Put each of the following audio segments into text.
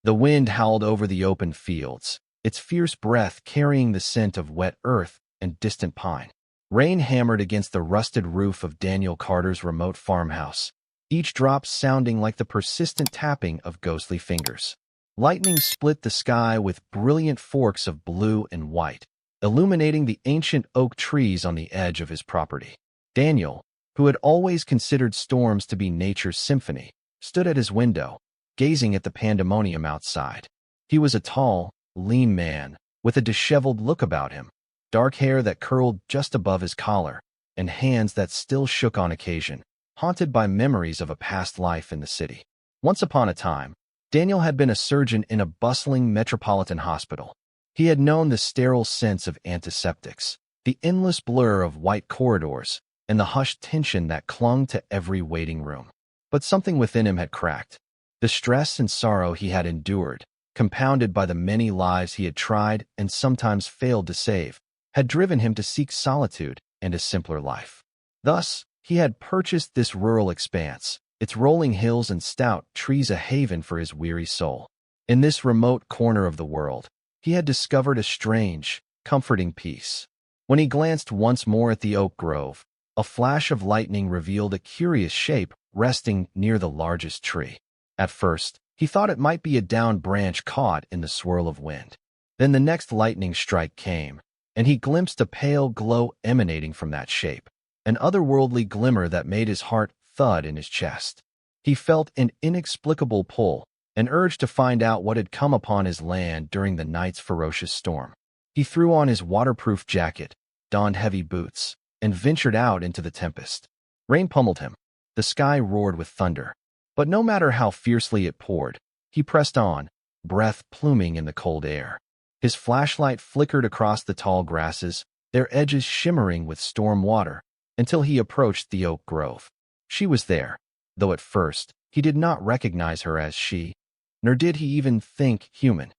The wind howled over the open fields, its fierce breath carrying the scent of wet earth and distant pine. Rain hammered against the rusted roof of Daniel Carter's remote farmhouse, each drop sounding like the persistent tapping of ghostly fingers. Lightning split the sky with brilliant forks of blue and white, illuminating the ancient oak trees on the edge of his property. Daniel, who had always considered storms to be nature's symphony, stood at his window, gazing at the pandemonium outside. He was a tall, lean man, with a disheveled look about him, dark hair that curled just above his collar, and hands that still shook on occasion, haunted by memories of a past life in the city. Once upon a time, Daniel had been a surgeon in a bustling metropolitan hospital. He had known the sterile scents of antiseptics, the endless blur of white corridors, and the hushed tension that clung to every waiting room. But something within him had cracked. The stress and sorrow he had endured, compounded by the many lives he had tried and sometimes failed to save, had driven him to seek solitude and a simpler life. Thus, he had purchased this rural expanse, its rolling hills and stout trees a haven for his weary soul. In this remote corner of the world, he had discovered a strange, comforting peace. When he glanced once more at the oak grove, a flash of lightning revealed a curious shape resting near the largest tree. At first, he thought it might be a downed branch caught in the swirl of wind. Then the next lightning strike came, and he glimpsed a pale glow emanating from that shape, an otherworldly glimmer that made his heart thud in his chest. He felt an inexplicable pull, an urge to find out what had come upon his land during the night's ferocious storm. He threw on his waterproof jacket, donned heavy boots, and ventured out into the tempest. Rain pummeled him. The sky roared with thunder. But no matter how fiercely it poured, he pressed on, breath pluming in the cold air. His flashlight flickered across the tall grasses, their edges shimmering with storm water, until he approached the oak grove. She was there, though at first he did not recognize her as she, nor did he even think human.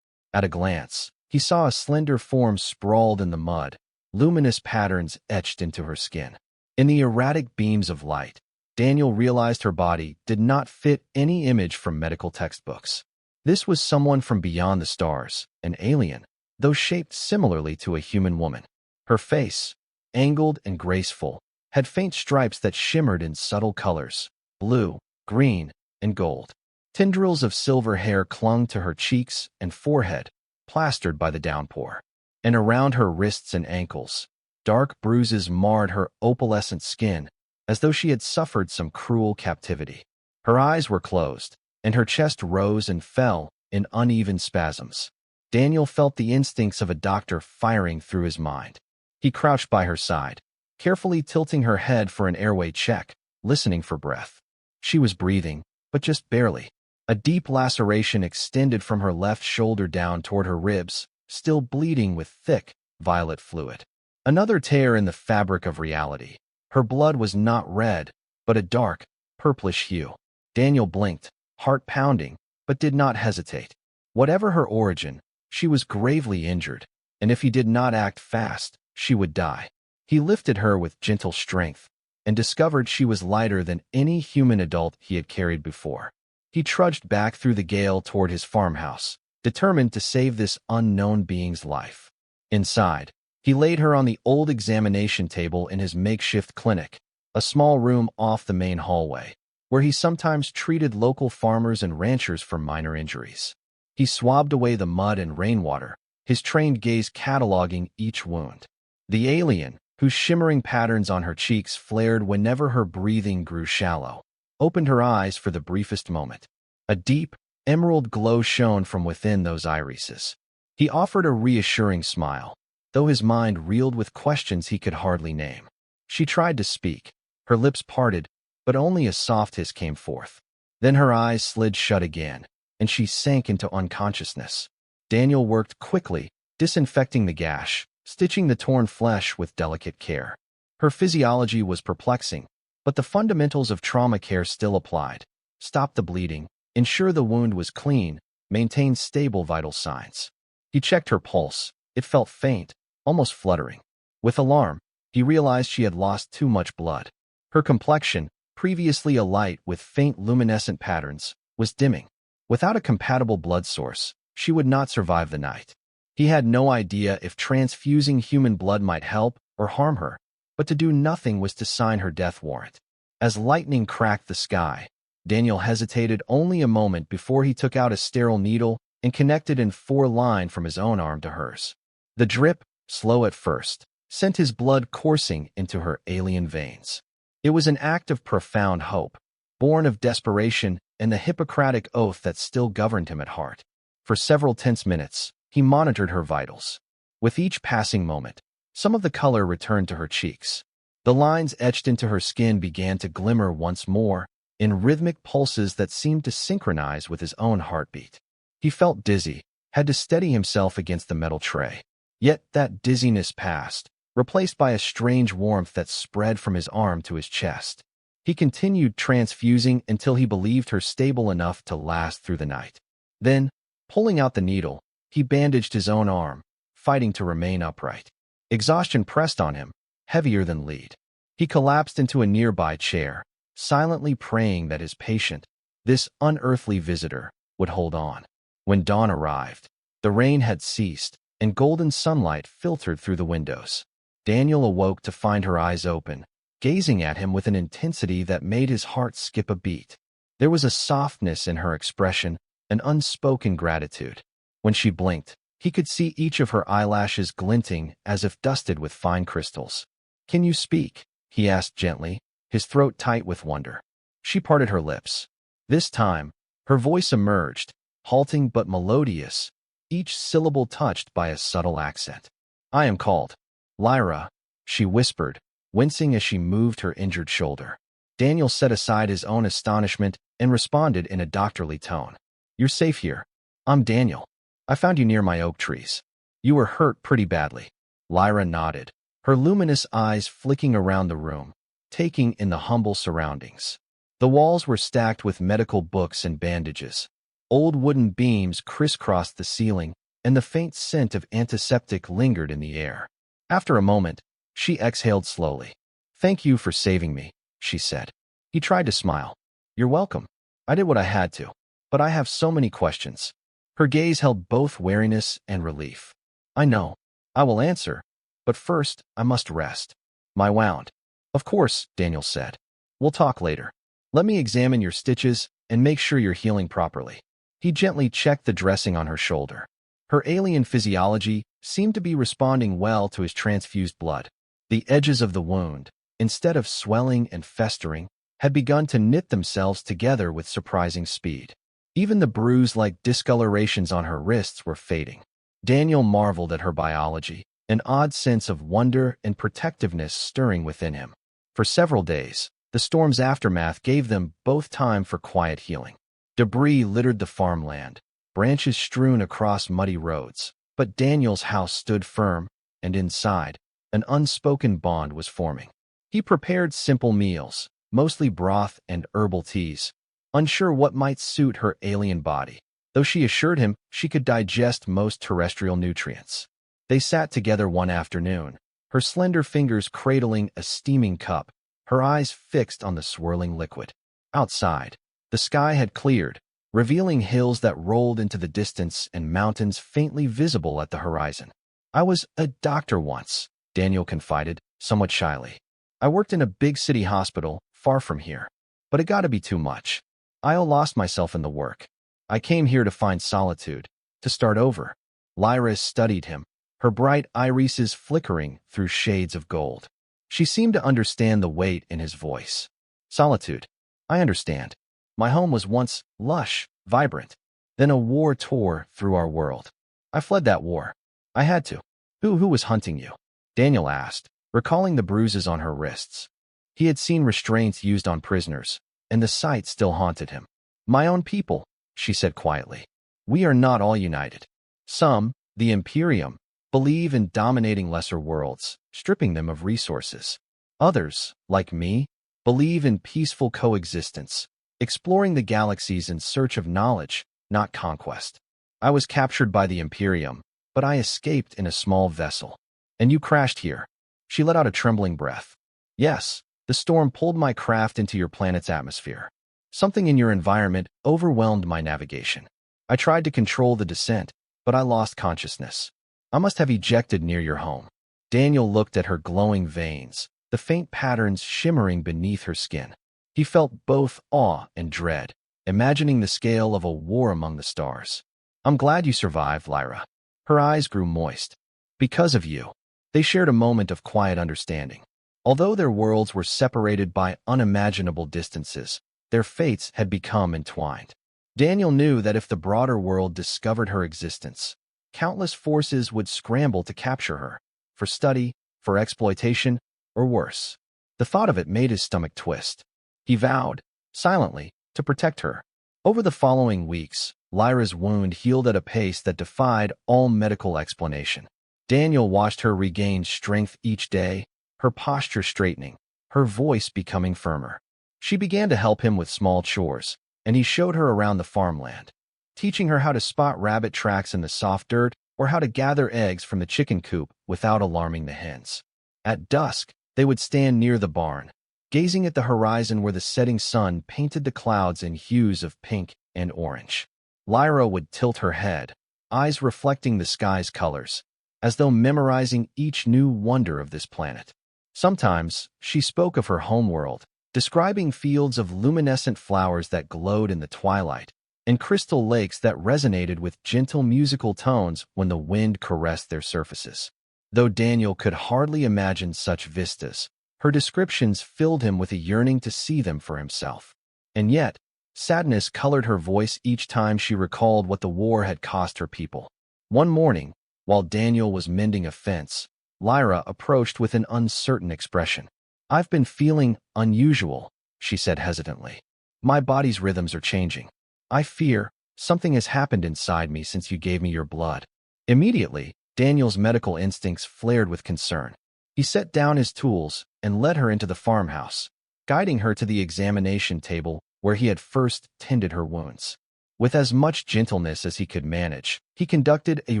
At a glance, he saw a slender form sprawled in the mud, luminous patterns etched into her skin. In the erratic beams of light, Daniel realized her body did not fit any image from medical textbooks. This was someone from beyond the stars, an alien, though shaped similarly to a human woman. Her face, angled and graceful, had faint stripes that shimmered in subtle colors, blue, green, and gold. Tendrils of silver hair clung to her cheeks and forehead, plastered by the downpour. And around her wrists and ankles, dark bruises marred her opalescent skin, as though she had suffered some cruel captivity. Her eyes were closed, and her chest rose and fell in uneven spasms. Daniel felt the instincts of a doctor firing through his mind. He crouched by her side, carefully tilting her head for an airway check, listening for breath. She was breathing, but just barely. A deep laceration extended from her left shoulder down toward her ribs, still bleeding with thick, violet fluid. Another tear in the fabric of reality. Her blood was not red, but a dark, purplish hue. Daniel blinked, heart pounding, but did not hesitate. Whatever her origin, she was gravely injured, and if he did not act fast, she would die. He lifted her with gentle strength, and discovered she was lighter than any human adult he had carried before. He trudged back through the gale toward his farmhouse, determined to save this unknown being's life. Inside, he laid her on the old examination table in his makeshift clinic, a small room off the main hallway, where he sometimes treated local farmers and ranchers for minor injuries. He swabbed away the mud and rainwater, his trained gaze cataloging each wound. The alien, whose shimmering patterns on her cheeks flared whenever her breathing grew shallow, opened her eyes for the briefest moment. A deep, emerald glow shone from within those irises. He offered a reassuring smile, though his mind reeled with questions he could hardly name. She tried to speak. Her lips parted, but only a soft hiss came forth. Then her eyes slid shut again, and she sank into unconsciousness. Daniel worked quickly, disinfecting the gash, stitching the torn flesh with delicate care. Her physiology was perplexing, but the fundamentals of trauma care still applied. Stop the bleeding, ensure the wound was clean, maintain stable vital signs. He checked her pulse. It felt faint, almost fluttering. With alarm, he realized she had lost too much blood. Her complexion, previously alight with faint luminescent patterns, was dimming. Without a compatible blood source, she would not survive the night. He had no idea if transfusing human blood might help or harm her, but to do nothing was to sign her death warrant. As lightning cracked the sky, Daniel hesitated only a moment before he took out a sterile needle and connected in 4 lines from his own arm to hers. The drip, slow at first, sent his blood coursing into her alien veins. It was an act of profound hope, born of desperation and the Hippocratic oath that still governed him at heart. For several tense minutes, he monitored her vitals. With each passing moment, some of the color returned to her cheeks. The lines etched into her skin began to glimmer once more, in rhythmic pulses that seemed to synchronize with his own heartbeat. He felt dizzy, had to steady himself against the metal tray. Yet that dizziness passed, replaced by a strange warmth that spread from his arm to his chest. He continued transfusing until he believed her stable enough to last through the night. Then, pulling out the needle, he bandaged his own arm, fighting to remain upright. Exhaustion pressed on him, heavier than lead. He collapsed into a nearby chair, silently praying that his patient, this unearthly visitor, would hold on. When dawn arrived, the rain had ceased, and golden sunlight filtered through the windows. Daniel awoke to find her eyes open, gazing at him with an intensity that made his heart skip a beat. There was a softness in her expression, an unspoken gratitude. When she blinked, he could see each of her eyelashes glinting as if dusted with fine crystals. "Can you speak?" he asked gently, his throat tight with wonder. She parted her lips. This time, her voice emerged, halting but melodious, each syllable touched by a subtle accent. "I am called Lyra," she whispered, wincing as she moved her injured shoulder. Daniel set aside his own astonishment and responded in a doctorly tone. "You're safe here. I'm Daniel. I found you near my oak trees. You were hurt pretty badly." Lyra nodded, her luminous eyes flicking around the room, taking in the humble surroundings. The walls were stacked with medical books and bandages. Old wooden beams crisscrossed the ceiling, and the faint scent of antiseptic lingered in the air. After a moment, she exhaled slowly. "Thank you for saving me," she said. He tried to smile. "You're welcome. I did what I had to, but I have so many questions." Her gaze held both wariness and relief. "I know. I will answer, but first I must rest. My wound." "Of course," Daniel said. "We'll talk later. Let me examine your stitches and make sure you're healing properly." He gently checked the dressing on her shoulder. Her alien physiology seemed to be responding well to his transfused blood. The edges of the wound, instead of swelling and festering, had begun to knit themselves together with surprising speed. Even the bruise-like discolorations on her wrists were fading. Daniel marveled at her biology, an odd sense of wonder and protectiveness stirring within him. For several days, the storm's aftermath gave them both time for quiet healing. Debris littered the farmland, branches strewn across muddy roads, but Daniel's house stood firm, and inside, an unspoken bond was forming. He prepared simple meals, mostly broth and herbal teas, unsure what might suit her alien body, though she assured him she could digest most terrestrial nutrients. They sat together one afternoon, her slender fingers cradling a steaming cup, her eyes fixed on the swirling liquid. Outside, the sky had cleared, revealing hills that rolled into the distance and mountains faintly visible at the horizon. "I was a doctor once," Daniel confided, somewhat shyly. "I worked in a big city hospital, far from here. But it got to be too much. I lost myself in the work. I came here to find solitude, to start over." Lyra studied him, her bright irises flickering through shades of gold. She seemed to understand the weight in his voice. "Solitude. I understand. My home was once lush, vibrant. Then a war tore through our world. I fled that war. I had to." Who was hunting you?" Daniel asked, recalling the bruises on her wrists. He had seen restraints used on prisoners, and the sight still haunted him. "My own people," she said quietly. "We are not all united. Some, the Imperium, believe in dominating lesser worlds, stripping them of resources. Others, like me, believe in peaceful coexistence, exploring the galaxies in search of knowledge, not conquest. I was captured by the Imperium, but I escaped in a small vessel. And you crashed here." She let out a trembling breath. "Yes, the storm pulled my craft into your planet's atmosphere. Something in your environment overwhelmed my navigation. I tried to control the descent, but I lost consciousness. I must have ejected near your home. Daniel looked at her glowing veins, the faint patterns shimmering beneath her skin. He felt both awe and dread, imagining the scale of a war among the stars. I'm glad you survived, Lyra. Her eyes grew moist. Because of you. They shared a moment of quiet understanding. Although their worlds were separated by unimaginable distances, their fates had become entwined. Daniel knew that if the broader world discovered her existence, countless forces would scramble to capture her, for study, for exploitation, or worse. The thought of it made his stomach twist. He vowed, silently, to protect her. Over the following weeks, Lyra's wound healed at a pace that defied all medical explanation. Daniel watched her regain strength each day, her posture straightening, her voice becoming firmer. She began to help him with small chores, and he showed her around the farmland, teaching her how to spot rabbit tracks in the soft dirt or how to gather eggs from the chicken coop without alarming the hens. At dusk, they would stand near the barn, gazing at the horizon where the setting sun painted the clouds in hues of pink and orange. Lyra would tilt her head, eyes reflecting the sky's colors, as though memorizing each new wonder of this planet. Sometimes, she spoke of her homeworld, describing fields of luminescent flowers that glowed in the twilight, and crystal lakes that resonated with gentle musical tones when the wind caressed their surfaces. Though Daniel could hardly imagine such vistas, her descriptions filled him with a yearning to see them for himself. And yet, sadness colored her voice each time she recalled what the war had cost her people. One morning, while Daniel was mending a fence, Lyra approached with an uncertain expression. I've been feeling unusual, she said hesitantly. My body's rhythms are changing. I fear something has happened inside me since you gave me your blood. Immediately, Daniel's medical instincts flared with concern. He set down his tools and led her into the farmhouse, guiding her to the examination table where he had first tended her wounds. With as much gentleness as he could manage, he conducted a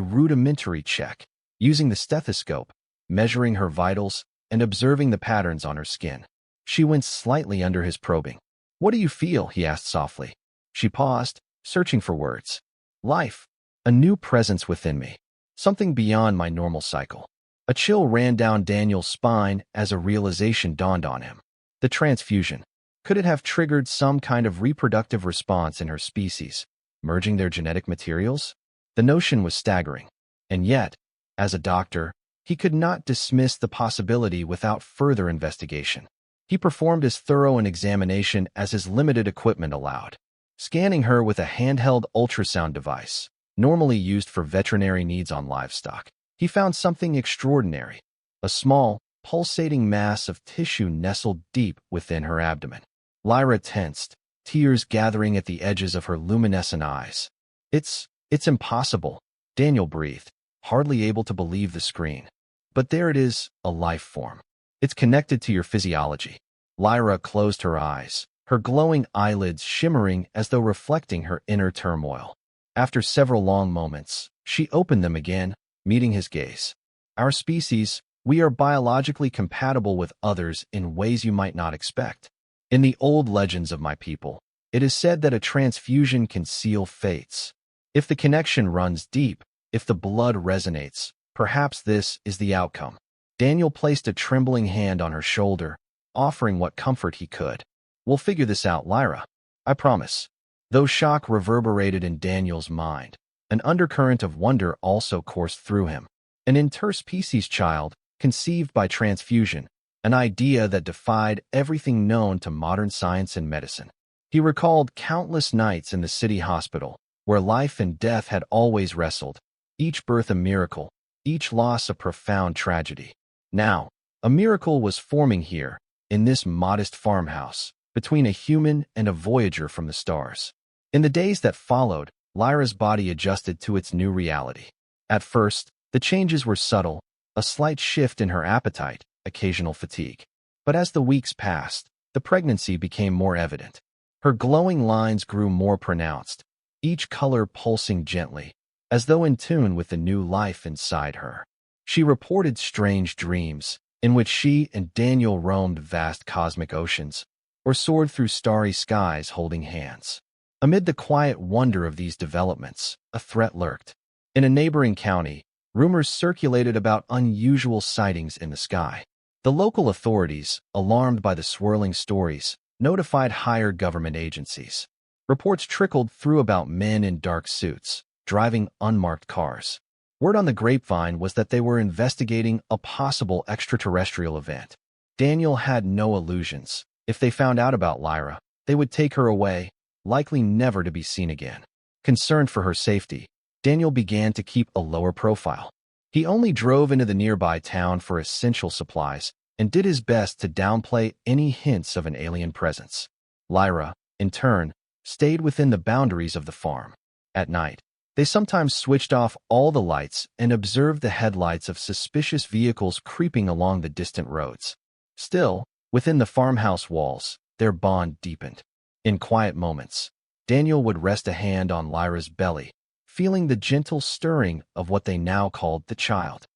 rudimentary check, using the stethoscope, measuring her vitals, and observing the patterns on her skin. She winced slightly under his probing. What do you feel? He asked softly. She paused, searching for words. Life. A new presence within me. Something beyond my normal cycle. A chill ran down Daniel's spine as a realization dawned on him. The transfusion. Could it have triggered some kind of reproductive response in her species, merging their genetic materials? The notion was staggering. And yet, as a doctor, he could not dismiss the possibility without further investigation. He performed as thorough an examination as his limited equipment allowed, scanning her with a handheld ultrasound device, normally used for veterinary needs on livestock. He found something extraordinary, a small, pulsating mass of tissue nestled deep within her abdomen. Lyra tensed, tears gathering at the edges of her luminescent eyes. It's impossible, Daniel breathed, hardly able to believe the screen. But there it is, a life form. It's connected to your physiology. Lyra closed her eyes, her glowing eyelids shimmering as though reflecting her inner turmoil. After several long moments, she opened them again, meeting his gaze. Our species, we are biologically compatible with others in ways you might not expect. In the old legends of my people, it is said that a transfusion can seal fates. If the connection runs deep, if the blood resonates, perhaps this is the outcome. Daniel placed a trembling hand on her shoulder, offering what comfort he could. We'll figure this out, Lyra. I promise. Though shock reverberated in Daniel's mind, an undercurrent of wonder also coursed through him. An interspecies child, conceived by transfusion, an idea that defied everything known to modern science and medicine. He recalled countless nights in the city hospital, where life and death had always wrestled, each birth a miracle, each loss a profound tragedy. Now, a miracle was forming here, in this modest farmhouse, between a human and a voyager from the stars. In the days that followed, Lyra's body adjusted to its new reality. At first, the changes were subtle, a slight shift in her appetite, occasional fatigue. But as the weeks passed, the pregnancy became more evident. Her glowing lines grew more pronounced, each color pulsing gently, as though in tune with the new life inside her. She reported strange dreams, in which she and Daniel roamed vast cosmic oceans, or soared through starry skies holding hands. Amid the quiet wonder of these developments, a threat lurked. In a neighboring county, rumors circulated about unusual sightings in the sky. The local authorities, alarmed by the swirling stories, notified higher government agencies. Reports trickled through about men in dark suits, driving unmarked cars. Word on the grapevine was that they were investigating a possible extraterrestrial event. Daniel had no illusions. If they found out about Lyra, they would take her away, likely never to be seen again. Concerned for her safety, Daniel began to keep a lower profile. He only drove into the nearby town for essential supplies and did his best to downplay any hints of an alien presence. Lyra, in turn, stayed within the boundaries of the farm. At night, they sometimes switched off all the lights and observed the headlights of suspicious vehicles creeping along the distant roads. Still, within the farmhouse walls, their bond deepened. In quiet moments, Daniel would rest a hand on Lyra's belly, feeling the gentle stirring of what they now called the child.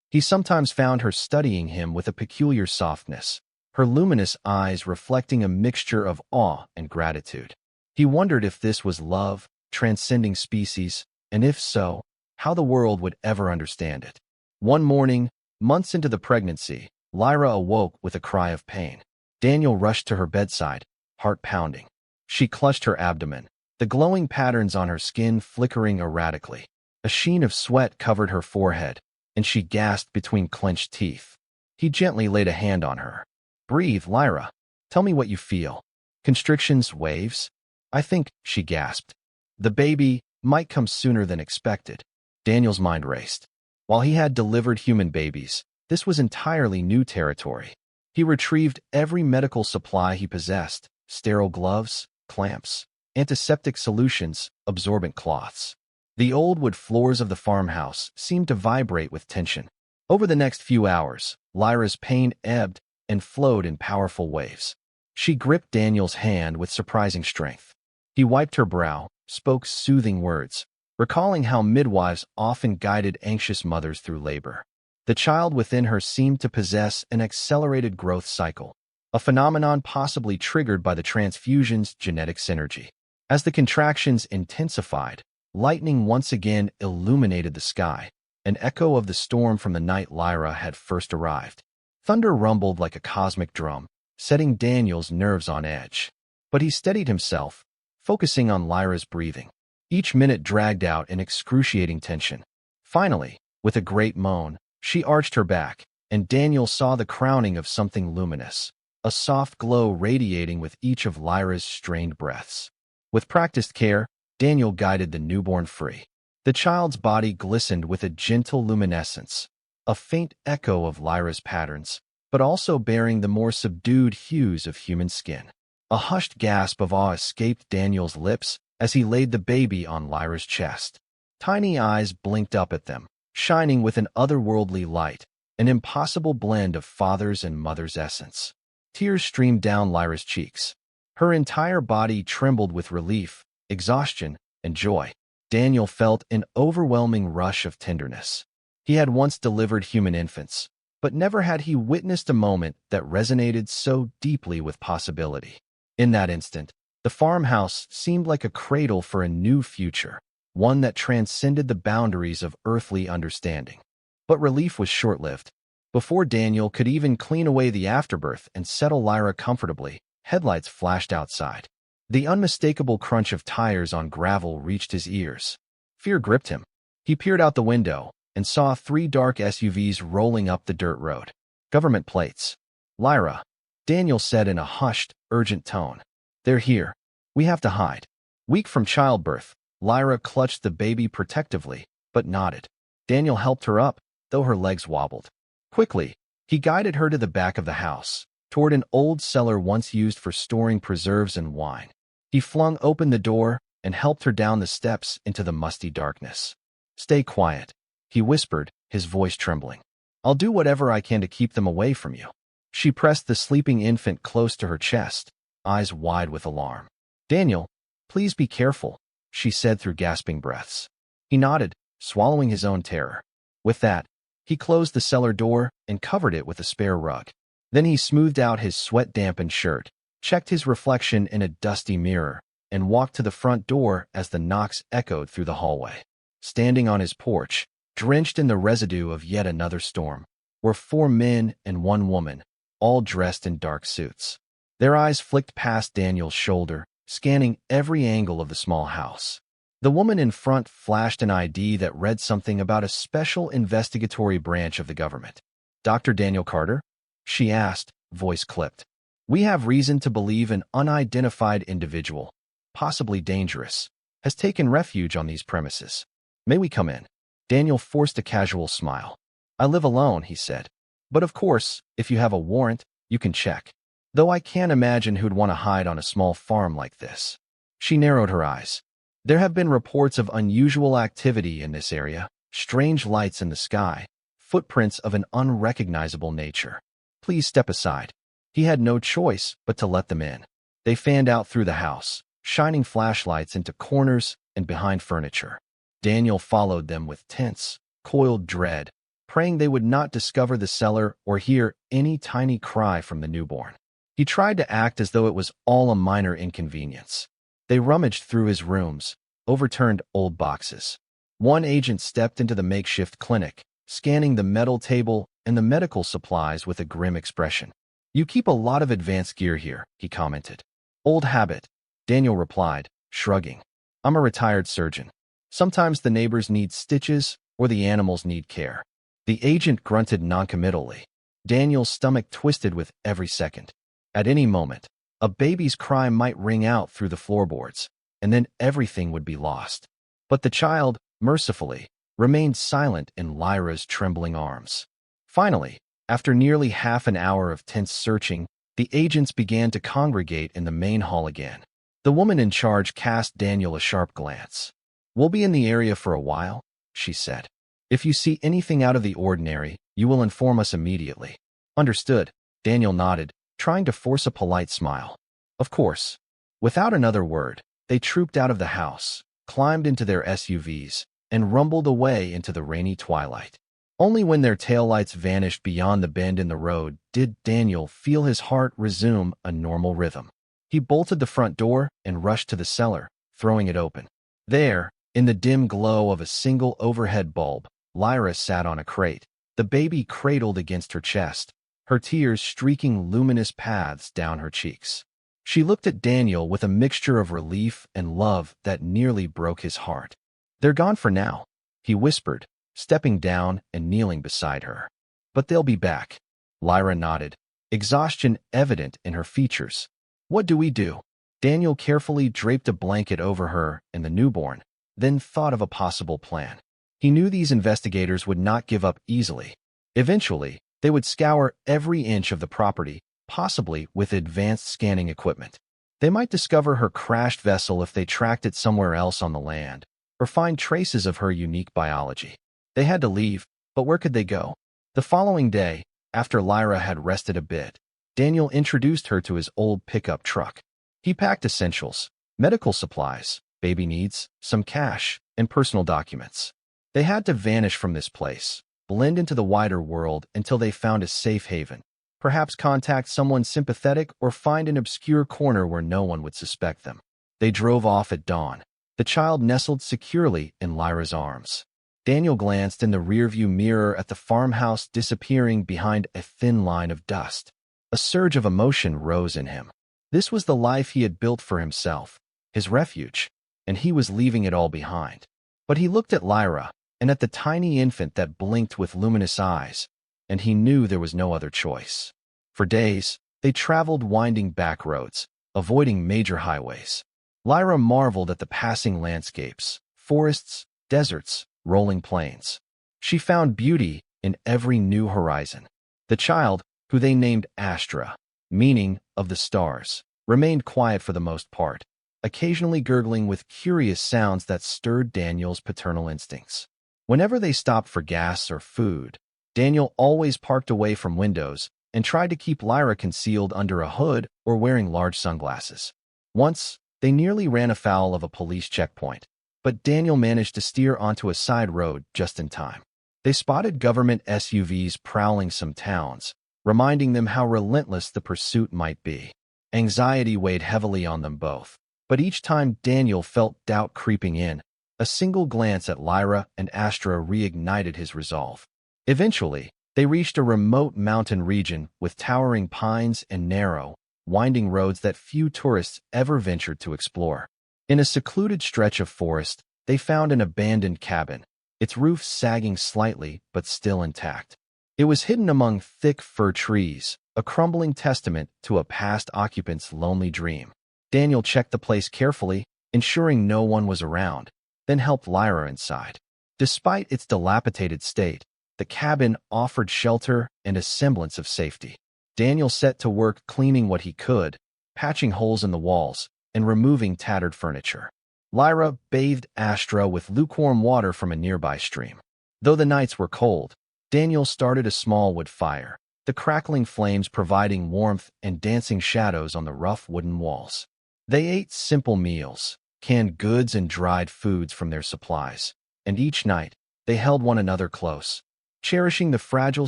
He sometimes found her studying him with a peculiar softness, her luminous eyes reflecting a mixture of awe and gratitude. He wondered if this was love, transcending species, and if so, how the world would ever understand it. One morning, months into the pregnancy, Lyra awoke with a cry of pain. Daniel rushed to her bedside, heart pounding. She clutched her abdomen, the glowing patterns on her skin flickering erratically. A sheen of sweat covered her forehead, and she gasped between clenched teeth. He gently laid a hand on her. "Breathe, Lyra. Tell me what you feel." "Constrictions, waves?" "I think," she gasped. "The baby might come sooner than expected." Daniel's mind raced. While he had delivered human babies, this was entirely new territory. He retrieved every medical supply he possessed: sterile gloves, clamps, antiseptic solutions, absorbent cloths. The old wood floors of the farmhouse seemed to vibrate with tension. Over the next few hours, Lyra's pain ebbed and flowed in powerful waves. She gripped Daniel's hand with surprising strength. He wiped her brow, spoke soothing words, recalling how midwives often guided anxious mothers through labor. The child within her seemed to possess an accelerated growth cycle, a phenomenon possibly triggered by the transfusion's genetic synergy. As the contractions intensified, lightning once again illuminated the sky, an echo of the storm from the night Lyra had first arrived. Thunder rumbled like a cosmic drum, setting Daniel's nerves on edge. But he steadied himself, focusing on Lyra's breathing. Each minute dragged out in excruciating tension. Finally, with a great moan, she arched her back, and Daniel saw the crowning of something luminous, a soft glow radiating with each of Lyra's strained breaths. With practiced care, Daniel guided the newborn free. The child's body glistened with a gentle luminescence, a faint echo of Lyra's patterns, but also bearing the more subdued hues of human skin. A hushed gasp of awe escaped Daniel's lips as he laid the baby on Lyra's chest. Tiny eyes blinked up at them, shining with an otherworldly light, an impossible blend of father's and mother's essence. Tears streamed down Lyra's cheeks. Her entire body trembled with relief, exhaustion, and joy. Daniel felt an overwhelming rush of tenderness. He had once delivered human infants, but never had he witnessed a moment that resonated so deeply with possibility. In that instant, the farmhouse seemed like a cradle for a new future, one that transcended the boundaries of earthly understanding. But relief was short-lived. Before Daniel could even clean away the afterbirth and settle Lyra comfortably, headlights flashed outside. The unmistakable crunch of tires on gravel reached his ears. Fear gripped him. He peered out the window and saw 3 dark SUVs rolling up the dirt road. Government plates. "Lyra," Daniel said in a hushed, urgent tone. "They're here. We have to hide." Weak from childbirth, Lyra clutched the baby protectively, but nodded. Daniel helped her up, though her legs wobbled. Quickly, he guided her to the back of the house, toward an old cellar once used for storing preserves and wine. He flung open the door and helped her down the steps into the musty darkness. "Stay quiet," he whispered, his voice trembling. "I'll do whatever I can to keep them away from you." She pressed the sleeping infant close to her chest, eyes wide with alarm. "Daniel, please be careful," she said through gasping breaths. He nodded, swallowing his own terror. With that, he closed the cellar door and covered it with a spare rug. Then he smoothed out his sweat-dampened shirt, checked his reflection in a dusty mirror, and walked to the front door as the knocks echoed through the hallway. Standing on his porch, drenched in the residue of yet another storm, were 4 men and 1 woman, all dressed in dark suits. Their eyes flicked past Daniel's shoulder, scanning every angle of the small house. The woman in front flashed an ID that read something about a special investigatory branch of the government. "Dr. Daniel Carter?" she asked, voice clipped. "We have reason to believe an unidentified individual, possibly dangerous, has taken refuge on these premises. May we come in?" Daniel forced a casual smile. "I live alone," he said. "But of course, if you have a warrant, you can check. Though I can't imagine who'd want to hide on a small farm like this." She narrowed her eyes. "There have been reports of unusual activity in this area, strange lights in the sky, footprints of an unrecognizable nature. Please step aside." He had no choice but to let them in. They fanned out through the house, shining flashlights into corners and behind furniture. Daniel followed them with tense, coiled dread, praying they would not discover the cellar or hear any tiny cry from the newborn. He tried to act as though it was all a minor inconvenience. They rummaged through his rooms, overturned old boxes. One agent stepped into the makeshift clinic, scanning the metal table and the medical supplies with a grim expression. "You keep a lot of advanced gear here," he commented. "Old habit," Daniel replied, shrugging. "I'm a retired surgeon. Sometimes the neighbors need stitches or the animals need care." The agent grunted noncommittally. Daniel's stomach twisted with every second. At any moment, a baby's cry might ring out through the floorboards, and then everything would be lost. But the child, mercifully, remained silent in Lyra's trembling arms. Finally, after nearly half an hour of tense searching, the agents began to congregate in the main hall again. The woman in charge cast Daniel a sharp glance. "We'll be in the area for a while," she said. "If you see anything out of the ordinary, you will inform us immediately." "Understood," Daniel nodded, trying to force a polite smile. "Of course." Without another word, they trooped out of the house, climbed into their SUVs, and rumbled away into the rainy twilight. Only when their taillights vanished beyond the bend in the road did Daniel feel his heart resume a normal rhythm. He bolted the front door and rushed to the cellar, throwing it open. There, in the dim glow of a single overhead bulb, Lyra sat on a crate, the baby cradled against her chest, her tears streaking luminous paths down her cheeks. She looked at Daniel with a mixture of relief and love that nearly broke his heart. "They're gone for now," he whispered, stepping down and kneeling beside her. "But they'll be back." Lyra nodded, exhaustion evident in her features. "What do we do?" Daniel carefully draped a blanket over her and the newborn, then thought of a possible plan. He knew these investigators would not give up easily. Eventually, they would scour every inch of the property, possibly with advanced scanning equipment. They might discover her crashed vessel if they tracked it somewhere else on the land, or find traces of her unique biology. They had to leave, but where could they go? The following day, after Lyra had rested a bit, Daniel introduced her to his old pickup truck. He packed essentials, medical supplies, baby needs, some cash, and personal documents. They had to vanish from this place, blend into the wider world until they found a safe haven, perhaps contact someone sympathetic or find an obscure corner where no one would suspect them. They drove off at dawn, the child nestled securely in Lyra's arms. Daniel glanced in the rearview mirror at the farmhouse disappearing behind a thin line of dust. A surge of emotion rose in him. This was the life he had built for himself, his refuge, and he was leaving it all behind. But he looked at Lyra and at the tiny infant that blinked with luminous eyes, and he knew there was no other choice. For days, they traveled winding back roads, avoiding major highways. Lyra marveled at the passing landscapes, forests, deserts, rolling plains. She found beauty in every new horizon. The child, who they named Astra, meaning of the stars, remained quiet for the most part, occasionally gurgling with curious sounds that stirred Daniel's paternal instincts. Whenever they stopped for gas or food, Daniel always parked away from windows and tried to keep Lyra concealed under a hood or wearing large sunglasses. Once, they nearly ran afoul of a police checkpoint, but Daniel managed to steer onto a side road just in time. They spotted government SUVs prowling some towns, reminding them how relentless the pursuit might be. Anxiety weighed heavily on them both, but each time Daniel felt doubt creeping in, a single glance at Lyra and Astra reignited his resolve. Eventually, they reached a remote mountain region with towering pines and narrow, winding roads that few tourists ever ventured to explore. In a secluded stretch of forest, they found an abandoned cabin, its roof sagging slightly but still intact. It was hidden among thick fir trees, a crumbling testament to a past occupant's lonely dream. Daniel checked the place carefully, ensuring no one was around, then helped Lyra inside. Despite its dilapidated state, the cabin offered shelter and a semblance of safety. Daniel set to work cleaning what he could, patching holes in the walls, and removing tattered furniture. Lyra bathed Astra with lukewarm water from a nearby stream. Though the nights were cold, Daniel started a small wood fire, the crackling flames providing warmth and dancing shadows on the rough wooden walls. They ate simple meals, canned goods and dried foods from their supplies, and each night, they held one another close, cherishing the fragile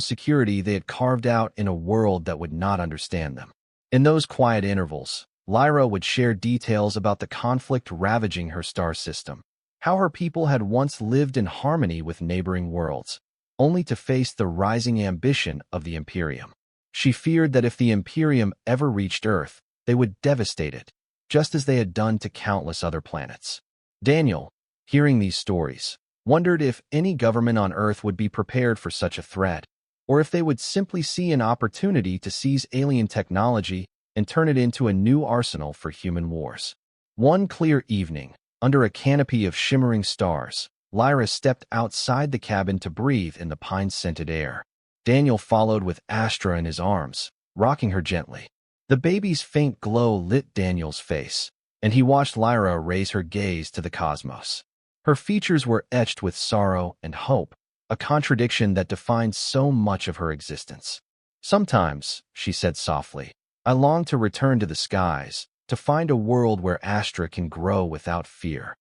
security they had carved out in a world that would not understand them. In those quiet intervals, Lyra would share details about the conflict ravaging her star system, how her people had once lived in harmony with neighboring worlds, only to face the rising ambition of the Imperium. She feared that if the Imperium ever reached Earth, they would devastate it, just as they had done to countless other planets. Daniel, hearing these stories, wondered if any government on Earth would be prepared for such a threat, or if they would simply see an opportunity to seize alien technology and turn it into a new arsenal for human wars. One clear evening, under a canopy of shimmering stars, Lyra stepped outside the cabin to breathe in the pine-scented air. Daniel followed with Astra in his arms, rocking her gently. The baby's faint glow lit Daniel's face, and he watched Lyra raise her gaze to the cosmos. Her features were etched with sorrow and hope, a contradiction that defined so much of her existence. "Sometimes," she said softly, "I long to return to the skies, to find a world where Astra can grow without fear."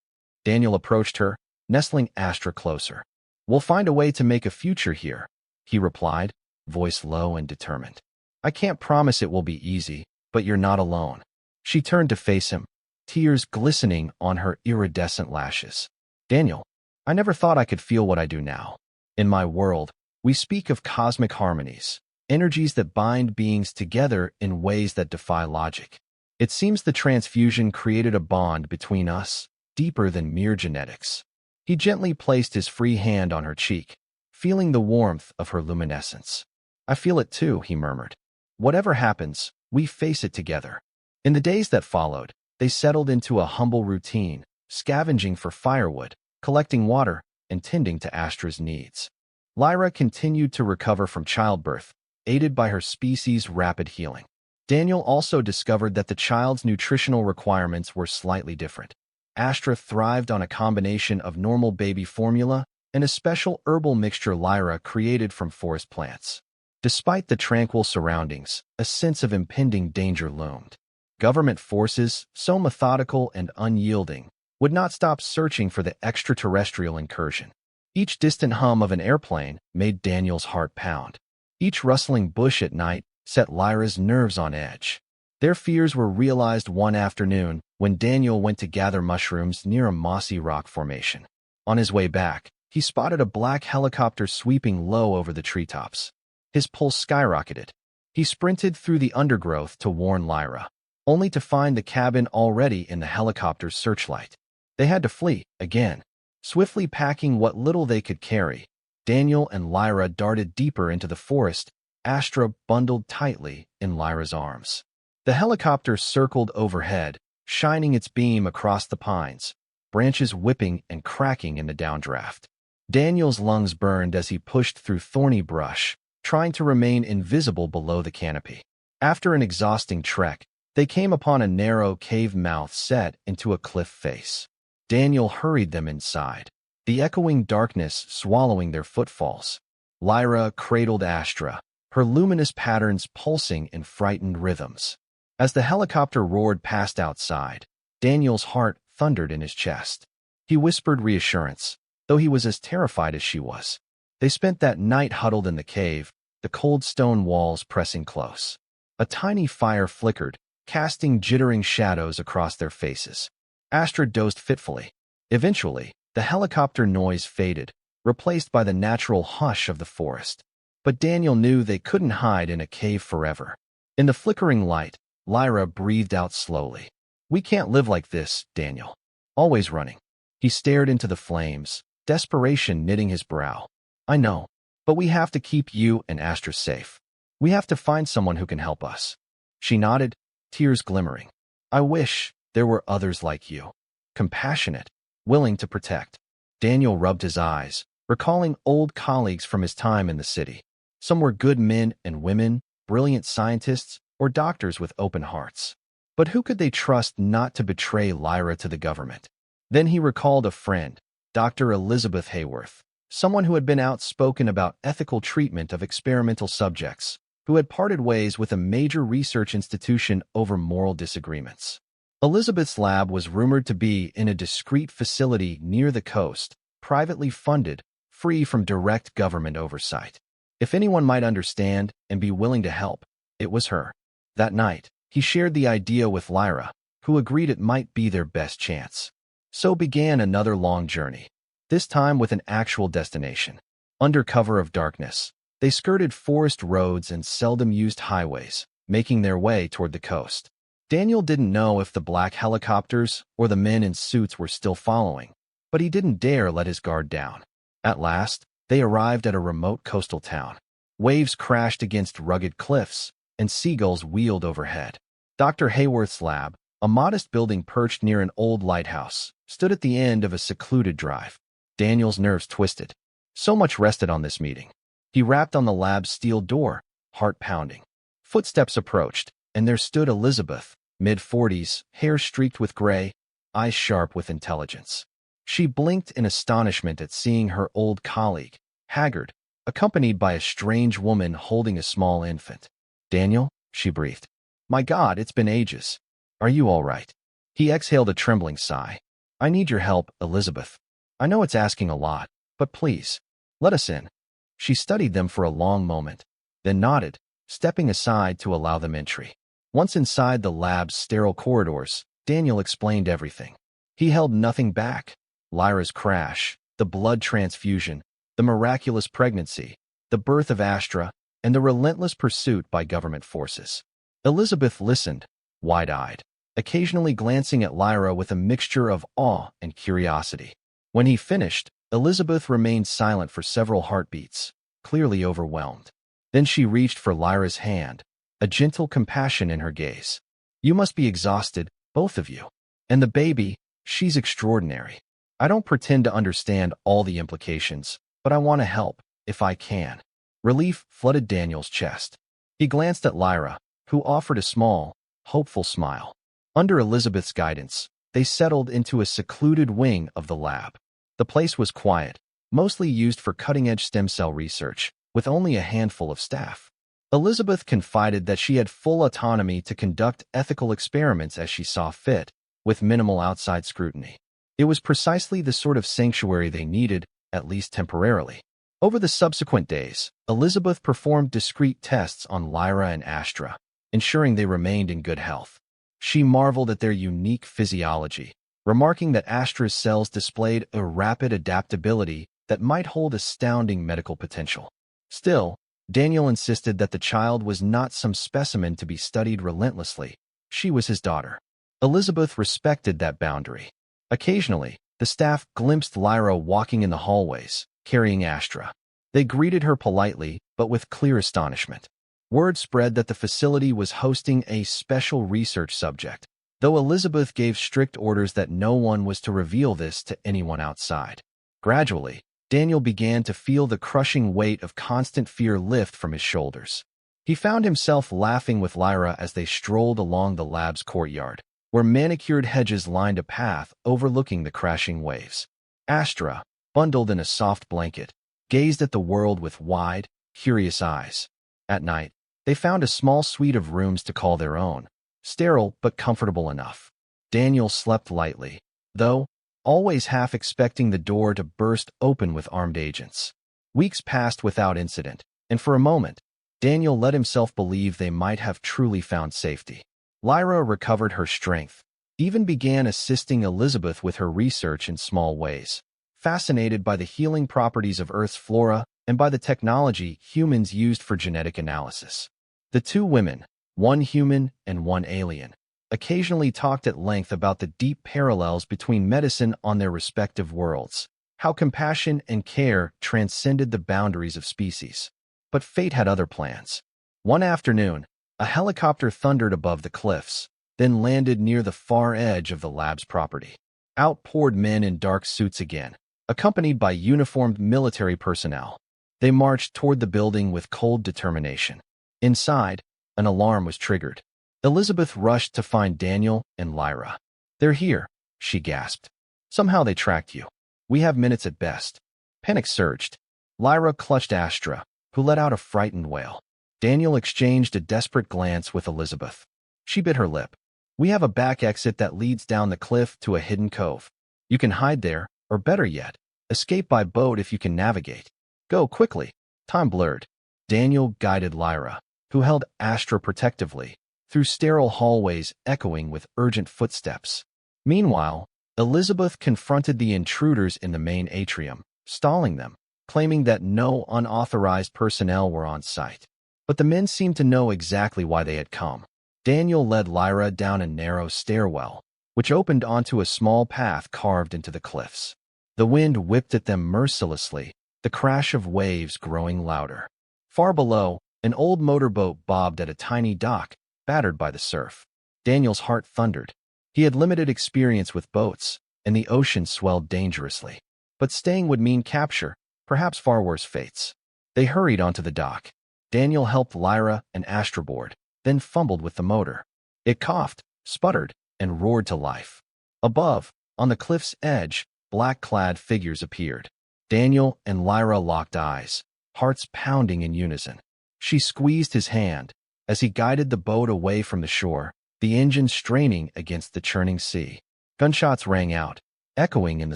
Daniel approached her, nestling Astra closer. "We'll find a way to make a future here," he replied, voice low and determined. "I can't promise it will be easy, but you're not alone." She turned to face him, tears glistening on her iridescent lashes. "Daniel, I never thought I could feel what I do now. In my world, we speak of cosmic harmonies, energies that bind beings together in ways that defy logic. It seems the transfusion created a bond between us, deeper than mere genetics." He gently placed his free hand on her cheek, feeling the warmth of her luminescence. "I feel it too," he murmured. "Whatever happens, we face it together." In the days that followed, they settled into a humble routine, scavenging for firewood, collecting water, and tending to Astra's needs. Lyra continued to recover from childbirth, aided by her species' rapid healing. Daniel also discovered that the child's nutritional requirements were slightly different. Astra thrived on a combination of normal baby formula and a special herbal mixture Lyra created from forest plants. Despite the tranquil surroundings, a sense of impending danger loomed. Government forces, so methodical and unyielding, would not stop searching for the extraterrestrial incursion. Each distant hum of an airplane made Daniel's heart pound. Each rustling bush at night set Lyra's nerves on edge. Their fears were realized one afternoon when Daniel went to gather mushrooms near a mossy rock formation. On his way back, he spotted a black helicopter sweeping low over the treetops. His pulse skyrocketed. He sprinted through the undergrowth to warn Lyra, only to find the cabin already in the helicopter's searchlight. They had to flee, again. Swiftly packing what little they could carry, Daniel and Lyra darted deeper into the forest, Astra bundled tightly in Lyra's arms. The helicopter circled overhead, shining its beam across the pines, branches whipping and cracking in the downdraft. Daniel's lungs burned as he pushed through thorny brush, trying to remain invisible below the canopy. After an exhausting trek, they came upon a narrow cave mouth set into a cliff face. Daniel hurried them inside, the echoing darkness swallowing their footfalls. Lyra cradled Astra, her luminous patterns pulsing in frightened rhythms. As the helicopter roared past outside, Daniel's heart thundered in his chest. He whispered reassurance, though he was as terrified as she was. They spent that night huddled in the cave, the cold stone walls pressing close. A tiny fire flickered, casting jittering shadows across their faces. Astra dozed fitfully. Eventually, the helicopter noise faded, replaced by the natural hush of the forest. But Daniel knew they couldn't hide in a cave forever. In the flickering light, Lyra breathed out slowly. "We can't live like this, Daniel. Always running." He stared into the flames, desperation knitting his brow. "I know, but we have to keep you and Astra safe. We have to find someone who can help us." She nodded, tears glimmering. "I wish there were others like you. Compassionate, willing to protect." Daniel rubbed his eyes, recalling old colleagues from his time in the city. Some were good men and women, brilliant scientists, or doctors with open hearts. But who could they trust not to betray Lyra to the government? Then he recalled a friend, Dr. Elizabeth Hayworth, someone who had been outspoken about ethical treatment of experimental subjects, who had parted ways with a major research institution over moral disagreements. Elizabeth's lab was rumored to be in a discreet facility near the coast, privately funded, free from direct government oversight. If anyone might understand and be willing to help, it was her. That night, he shared the idea with Lyra, who agreed it might be their best chance. So began another long journey, this time with an actual destination. Under cover of darkness, they skirted forest roads and seldom-used highways, making their way toward the coast. Daniel didn't know if the black helicopters or the men in suits were still following, but he didn't dare let his guard down. At last, they arrived at a remote coastal town. Waves crashed against rugged cliffs, and seagulls wheeled overhead. Dr. Hayworth's lab, a modest building perched near an old lighthouse, stood at the end of a secluded drive. Daniel's nerves twisted. So much rested on this meeting. He rapped on the lab's steel door, heart pounding. Footsteps approached, and there stood Elizabeth, mid-40s, hair streaked with gray, eyes sharp with intelligence. She blinked in astonishment at seeing her old colleague, haggard, accompanied by a strange woman holding a small infant. "Daniel," she breathed. "My God, it's been ages. Are you all right?" He exhaled a trembling sigh. "I need your help, Elizabeth. I know it's asking a lot, but please, let us in." She studied them for a long moment, then nodded, stepping aside to allow them entry. Once inside the lab's sterile corridors, Daniel explained everything. He held nothing back. Lyra's crash, the blood transfusion, the miraculous pregnancy, the birth of Astra, and the relentless pursuit by government forces. Elizabeth listened, wide-eyed, occasionally glancing at Lyra with a mixture of awe and curiosity. When he finished, Elizabeth remained silent for several heartbeats, clearly overwhelmed. Then she reached for Lyra's hand, a gentle compassion in her gaze. "You must be exhausted, both of you. And the baby, she's extraordinary. I don't pretend to understand all the implications, but I want to help, if I can." Relief flooded Daniel's chest. He glanced at Lyra, who offered a small, hopeful smile. Under Elizabeth's guidance, they settled into a secluded wing of the lab. The place was quiet, mostly used for cutting-edge stem cell research, with only a handful of staff. Elizabeth confided that she had full autonomy to conduct ethical experiments as she saw fit, with minimal outside scrutiny. It was precisely the sort of sanctuary they needed, at least temporarily. Over the subsequent days, Elizabeth performed discrete tests on Lyra and Astra, ensuring they remained in good health. She marveled at their unique physiology, remarking that Astra's cells displayed a rapid adaptability that might hold astounding medical potential. Still, Daniel insisted that the child was not some specimen to be studied relentlessly. She was his daughter. Elizabeth respected that boundary. Occasionally, the staff glimpsed Lyra walking in the hallways, carrying Astra. They greeted her politely, but with clear astonishment. Word spread that the facility was hosting a special research subject, though Elizabeth gave strict orders that no one was to reveal this to anyone outside. Gradually, Daniel began to feel the crushing weight of constant fear lift from his shoulders. He found himself laughing with Lyra as they strolled along the lab's courtyard, where manicured hedges lined a path overlooking the crashing waves. Astra, bundled in a soft blanket, gazed at the world with wide, curious eyes. At night, they found a small suite of rooms to call their own, sterile but comfortable enough. Daniel slept lightly, though, always half expecting the door to burst open with armed agents. Weeks passed without incident, and for a moment, Daniel let himself believe they might have truly found safety. Lyra recovered her strength, even began assisting Elizabeth with her research in small ways, fascinated by the healing properties of Earth's flora and by the technology humans used for genetic analysis. The two women, one human and one alien, occasionally talked at length about the deep parallels between medicine on their respective worlds, how compassion and care transcended the boundaries of species. But fate had other plans. One afternoon, a helicopter thundered above the cliffs, then landed near the far edge of the lab's property. Out poured men in dark suits again, accompanied by uniformed military personnel. They marched toward the building with cold determination. Inside, an alarm was triggered. Elizabeth rushed to find Daniel and Lyra. "They're here," she gasped. "Somehow they tracked you. We have minutes at best." Panic surged. Lyra clutched Astra, who let out a frightened wail. Daniel exchanged a desperate glance with Elizabeth. She bit her lip. "We have a back exit that leads down the cliff to a hidden cove. You can hide there, or better yet, escape by boat if you can navigate. Go quickly." Time blurred. Daniel guided Lyra, who held Astra protectively, through sterile hallways echoing with urgent footsteps. Meanwhile, Elizabeth confronted the intruders in the main atrium, stalling them, claiming that no unauthorized personnel were on site. But the men seemed to know exactly why they had come. Daniel led Lyra down a narrow stairwell, which opened onto a small path carved into the cliffs. The wind whipped at them mercilessly, the crash of waves growing louder. Far below, an old motorboat bobbed at a tiny dock, battered by the surf. Daniel's heart thundered. He had limited experience with boats, and the ocean swelled dangerously. But staying would mean capture, perhaps far worse fates. They hurried onto the dock. Daniel helped Lyra and Astra board, then fumbled with the motor. It coughed, sputtered, and roared to life. Above, on the cliff's edge, black-clad figures appeared. Daniel and Lyra locked eyes, hearts pounding in unison. She squeezed his hand as he guided the boat away from the shore, the engine straining against the churning sea. Gunshots rang out, echoing in the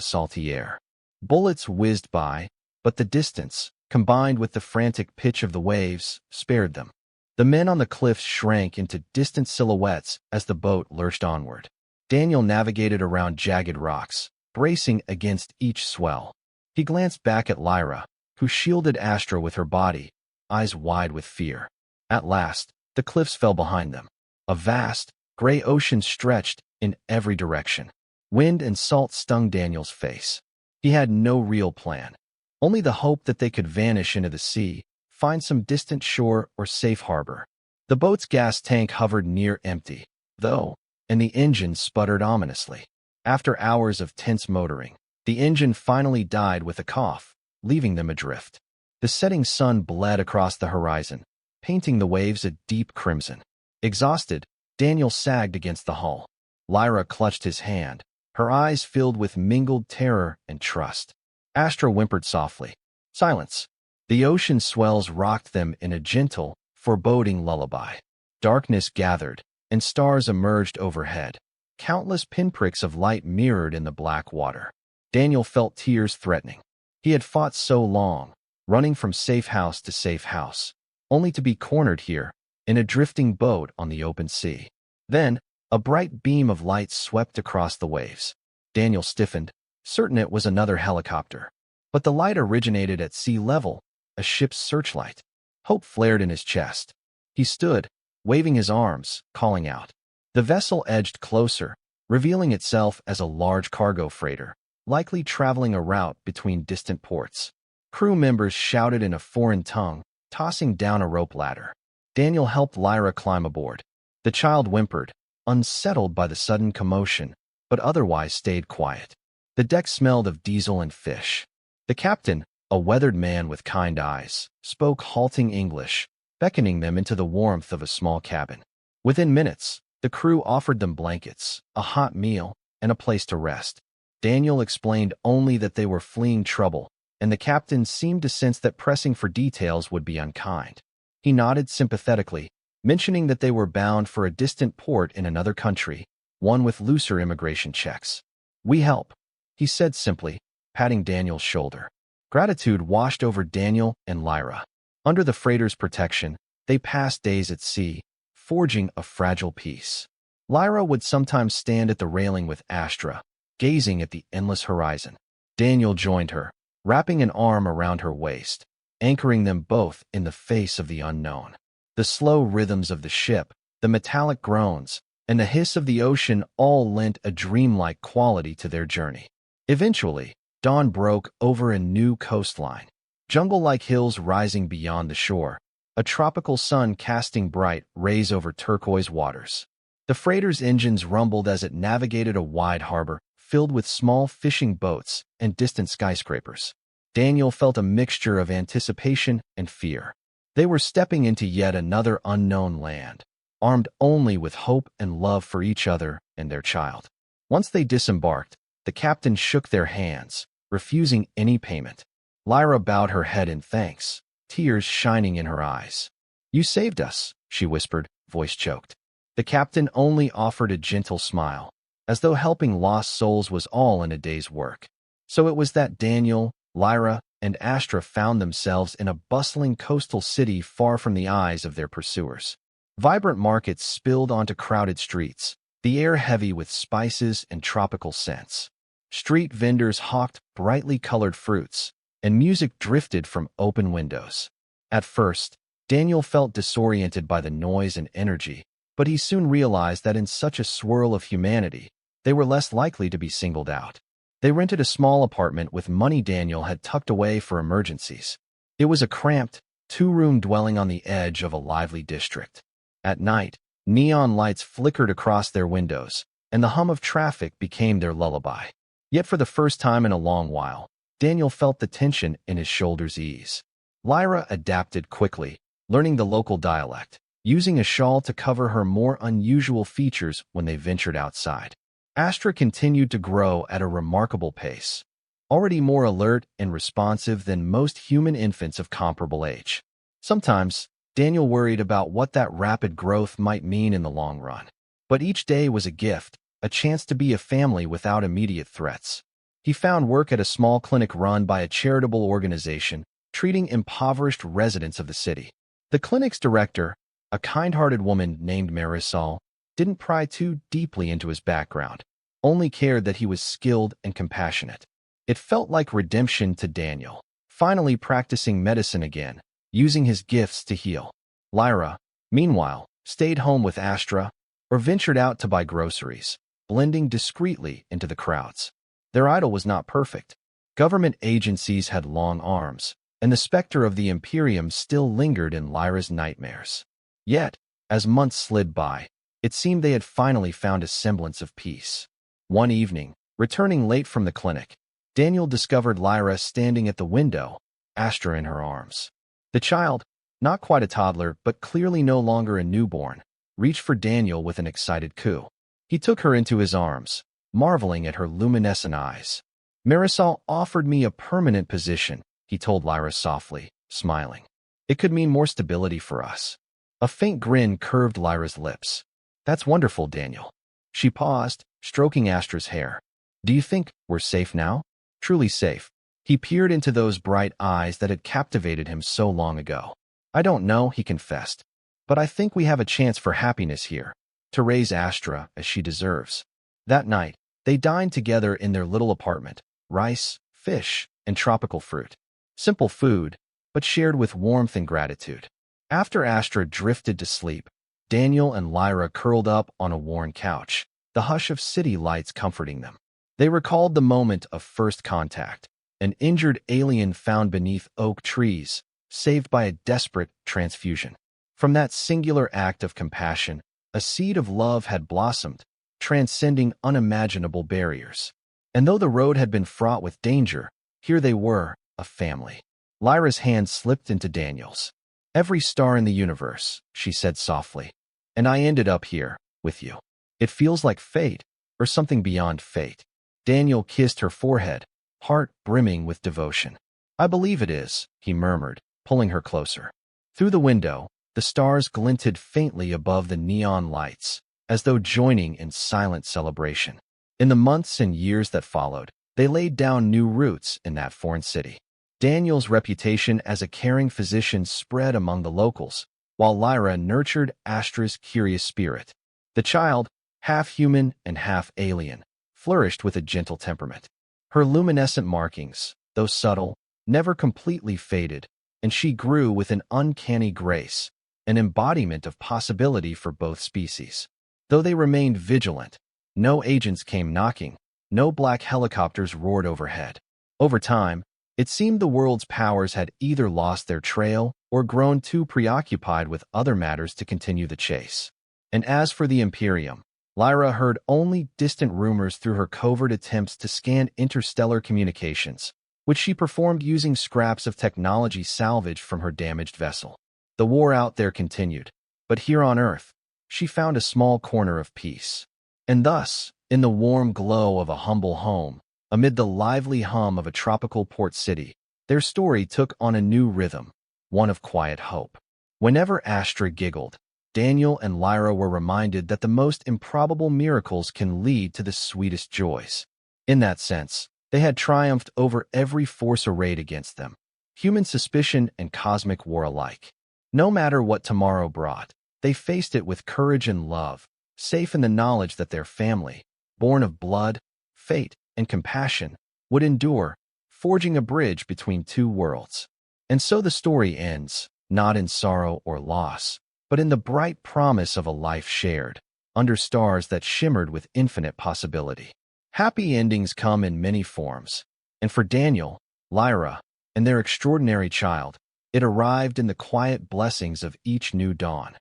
salty air. Bullets whizzed by, but the distance, combined with the frantic pitch of the waves, spared them. The men on the cliffs shrank into distant silhouettes as the boat lurched onward. Daniel navigated around jagged rocks, bracing against each swell. He glanced back at Lyra, who shielded Astra with her body, eyes wide with fear. At last, the cliffs fell behind them. A vast, gray ocean stretched in every direction. Wind and salt stung Daniel's face. He had no real plan, only the hope that they could vanish into the sea, find some distant shore or safe harbor. The boat's gas tank hovered near empty, though, and the engine sputtered ominously. After hours of tense motoring, the engine finally died with a cough, leaving them adrift. The setting sun bled across the horizon, painting the waves a deep crimson. Exhausted, Daniel sagged against the hull. Lyra clutched his hand, her eyes filled with mingled terror and trust. Astra whimpered softly. Silence. The ocean swells rocked them in a gentle, foreboding lullaby. Darkness gathered, and stars emerged overhead. Countless pinpricks of light mirrored in the black water. Daniel felt tears threatening. He had fought so long, running from safe house to safe house, only to be cornered here, in a drifting boat on the open sea. Then, a bright beam of light swept across the waves. Daniel stiffened, certain it was another helicopter. But the light originated at sea level, a ship's searchlight. Hope flared in his chest. He stood, waving his arms, calling out. The vessel edged closer, revealing itself as a large cargo freighter, likely traveling a route between distant ports. Crew members shouted in a foreign tongue, tossing down a rope ladder. Daniel helped Lyra climb aboard. The child whimpered, unsettled by the sudden commotion, but otherwise stayed quiet. The deck smelled of diesel and fish. The captain, a weathered man with kind eyes, spoke halting English, beckoning them into the warmth of a small cabin. Within minutes, the crew offered them blankets, a hot meal, and a place to rest. Daniel explained only that they were fleeing trouble, and the captain seemed to sense that pressing for details would be unkind. He nodded sympathetically, mentioning that they were bound for a distant port in another country, one with looser immigration checks. "We help," he said simply, patting Daniel's shoulder. Gratitude washed over Daniel and Lyra. Under the freighter's protection, they passed days at sea, forging a fragile peace. Lyra would sometimes stand at the railing with Astra, gazing at the endless horizon. Daniel joined her, wrapping an arm around her waist, anchoring them both in the face of the unknown. The slow rhythms of the ship, the metallic groans, and the hiss of the ocean all lent a dreamlike quality to their journey. Eventually, dawn broke over a new coastline. Jungle-like hills rising beyond the shore, a tropical sun casting bright rays over turquoise waters. The freighter's engines rumbled as it navigated a wide harbor filled with small fishing boats and distant skyscrapers. Daniel felt a mixture of anticipation and fear. They were stepping into yet another unknown land, armed only with hope and love for each other and their child. Once they disembarked, the captain shook their hands, refusing any payment. Lyra bowed her head in thanks, tears shining in her eyes. "You saved us," she whispered, voice choked. The captain only offered a gentle smile, as though helping lost souls was all in a day's work. So it was that Daniel, Lyra, and Astra found themselves in a bustling coastal city far from the eyes of their pursuers. Vibrant markets spilled onto crowded streets, the air heavy with spices and tropical scents. Street vendors hawked brightly colored fruits, and music drifted from open windows. At first, Daniel felt disoriented by the noise and energy, but he soon realized that in such a swirl of humanity, they were less likely to be singled out. They rented a small apartment with money Daniel had tucked away for emergencies. It was a cramped, two-room dwelling on the edge of a lively district. At night, neon lights flickered across their windows, and the hum of traffic became their lullaby. Yet for the first time in a long while, Daniel felt the tension in his shoulders ease. Lyra adapted quickly, learning the local dialect, using a shawl to cover her more unusual features when they ventured outside. Astra continued to grow at a remarkable pace, already more alert and responsive than most human infants of comparable age. Sometimes, Daniel worried about what that rapid growth might mean in the long run. But each day was a gift, a chance to be a family without immediate threats. He found work at a small clinic run by a charitable organization, treating impoverished residents of the city. The clinic's director, a kind-hearted woman named Marisol, didn't pry too deeply into his background, only cared that he was skilled and compassionate. It felt like redemption to Daniel, finally practicing medicine again, using his gifts to heal. Lyra, meanwhile, stayed home with Astra or ventured out to buy groceries, blending discreetly into the crowds. Their idol was not perfect. Government agencies had long arms, and the specter of the Imperium still lingered in Lyra's nightmares. Yet, as months slid by, it seemed they had finally found a semblance of peace. One evening, returning late from the clinic, Daniel discovered Lyra standing at the window, Astra in her arms. The child, not quite a toddler but clearly no longer a newborn, reached for Daniel with an excited coo. He took her into his arms, marveling at her luminescent eyes. "Marisol offered me a permanent position," he told Lyra softly, smiling. "It could mean more stability for us." A faint grin curved Lyra's lips. "That's wonderful, Daniel." She paused, stroking Astra's hair. "Do you think we're safe now?" "Truly safe." He peered into those bright eyes that had captivated him so long ago. "I don't know," he confessed, "but I think we have a chance for happiness here, to raise Astra as she deserves." That night, they dined together in their little apartment, rice, fish, and tropical fruit. Simple food, but shared with warmth and gratitude. After Astra drifted to sleep, Daniel and Lyra curled up on a worn couch, the hush of city lights comforting them. They recalled the moment of first contact, an injured alien found beneath oak trees, saved by a desperate transfusion. From that singular act of compassion, a seed of love had blossomed, transcending unimaginable barriers. And though the road had been fraught with danger, here they were, a family. Lyra's hand slipped into Daniel's. "Every star in the universe," she said softly. "And I ended up here, with you. It feels like fate, or something beyond fate." Daniel kissed her forehead, heart brimming with devotion. "I believe it is," he murmured, pulling her closer. Through the window, the stars glinted faintly above the neon lights, as though joining in silent celebration. In the months and years that followed, they laid down new roots in that foreign city. Daniel's reputation as a caring physician spread among the locals, while Lyra nurtured Astra's curious spirit. The child, half human and half alien, flourished with a gentle temperament. Her luminescent markings, though subtle, never completely faded, and she grew with an uncanny grace, an embodiment of possibility for both species. Though they remained vigilant, no agents came knocking, no black helicopters roared overhead. Over time, it seemed the world's powers had either lost their trail or grown too preoccupied with other matters to continue the chase. And as for the Imperium, Lyra heard only distant rumors through her covert attempts to scan interstellar communications, which she performed using scraps of technology salvaged from her damaged vessel. The war out there continued, but here on Earth, she found a small corner of peace. And thus, in the warm glow of a humble home, amid the lively hum of a tropical port city, their story took on a new rhythm, one of quiet hope. Whenever Astra giggled, Daniel and Lyra were reminded that the most improbable miracles can lead to the sweetest joys. In that sense, they had triumphed over every force arrayed against them, human suspicion and cosmic war alike. No matter what tomorrow brought, they faced it with courage and love, safe in the knowledge that their family, born of blood, fate, and compassion, would endure, forging a bridge between two worlds. And so the story ends, not in sorrow or loss, but in the bright promise of a life shared, under stars that shimmered with infinite possibility. Happy endings come in many forms, and for Daniel, Lyra, and their extraordinary child, it arrived in the quiet blessings of each new dawn.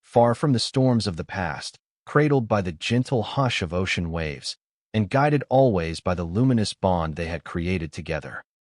Far from the storms of the past, cradled by the gentle hush of ocean waves, and guided always by the luminous bond they had created together.